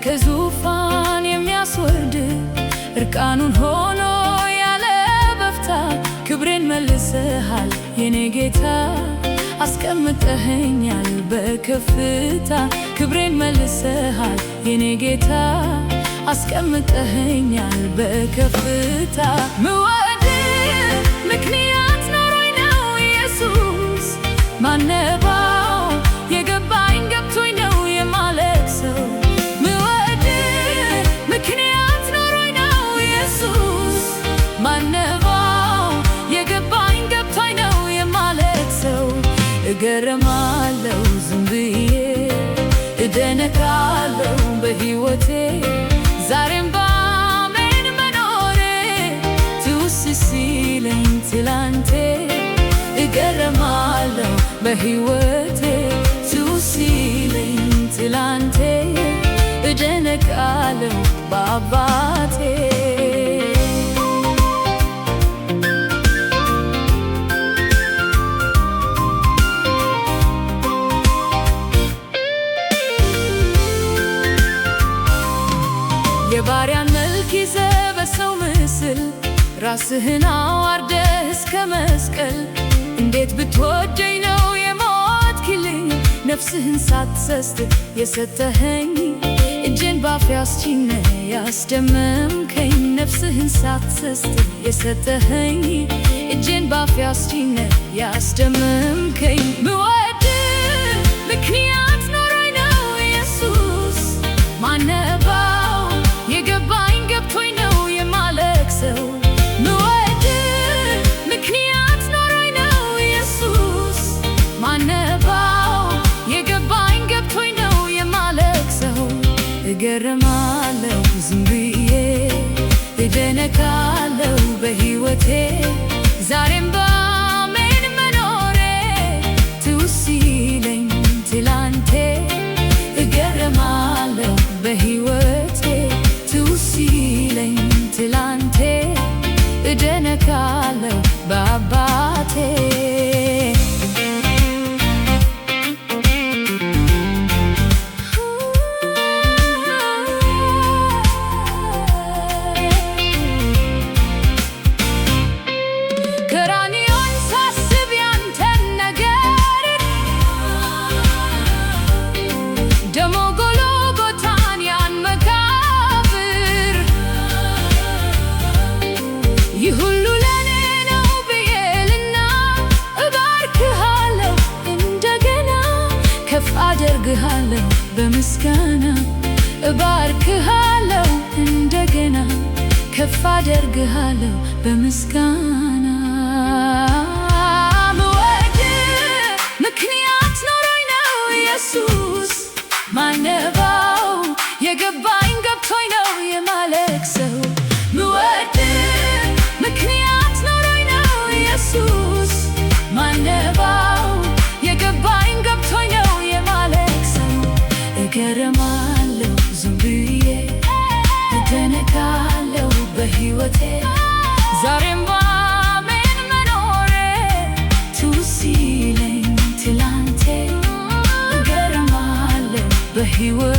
ከዙፋን የሚያስወርድ እርቃኑን ሆኖ ያለ በፍታ ክብሬን መልሰሃል የኔ ጌታ አስቀምጠኸኛል በከፍታ ክብሬን መልሰሃል የኔ ጌታ አስቀምጠኸኛል በከፍታ ምወድህ ምክንያት ኖሮኝ ነው ኢየሱስ ማነባው የገባኝ ገብቶኝ ነው የማለቅሰው ምወድህ ምክንያት ኖሮኝ ነው ኢየሱስ ማነባው የገባኝ ገብቶኝ ነው የማለቅሰው እገረማለሁ ዝም ብዬ እደነቃለሁ በሕይወቴ ዛሬም ባሜን መኖሬ ትውስ ሲለኝ ትላንቴ እገረማለሁ በሕይወቴ ትውስ ሲለኝ ትላንቴ እደነቃለሁ በአባቴ የባሪያን መልክ ይዘህ በሰው ምስል ራስህን አዋርደህ እስከ መስቀል እንዴት ብትወደኝ ነው የሞትክልኝ ነፍስህን ሳትሰስት የሰጠኸኝ እጄን ባፌ አስጭነህ ያስደመምከኝ ነፍስህን ሳትሰስት የሰጠኸኝ እጄን ባፌ አስጭነህ ያስደመምከኝ ምወድህ ምክንያት ኖሮኝ ነው ኢየሱስ ማነባው የገባኝ ገብቶኝ ነው የማለቅሰው ምወድህ ምክንያት ኖሮኝ ነው ኢየሱስ ማነባው የገባኝ ገብቶኝ ነው የማለቅሰው እገረማለሁ ዝም ብዬ እደነቃለሁ በሕይወቴ ዛሬም ባሜን መኖሬ ትውስ ሲለኝ ትላንቴ እገረማለሁ በሕይወቴ ትውስ ሲለኝ ትላንቴ እደነቃለሁ በአባቴ ቀራንዮን ሳስብ ያንተን ነገር ደሞ ጎልጎታን ያን መቃብር ይህ ሁሉ ለኔ ነው ብዬ እባርክሃለሁ እንደገና ከፍ አደርግሃለሁ በምስጋና እባርክሃለሁ እንደገና ከፍ አደርግሃለሁ በምስጋና ምወድህ ምክንያት ኖሮኝ ነው ኢየሱስ ማነባው የገባኝ ገብቶኝ ነው የማለቅሰው ምወድህ ምክንያት ኖሮኝ ነው ኢየሱስ ማነባው የገባኝ ገብቶኝ ነው የማለቅሰው እገረማለሁ ዝም ብዬ እደነቃለሁ በሕይወቴ ዛሬም ባሜን መኖሬ ትውስ ሲለኝ ትላንቴ እገረማለሁ በሕይወቴ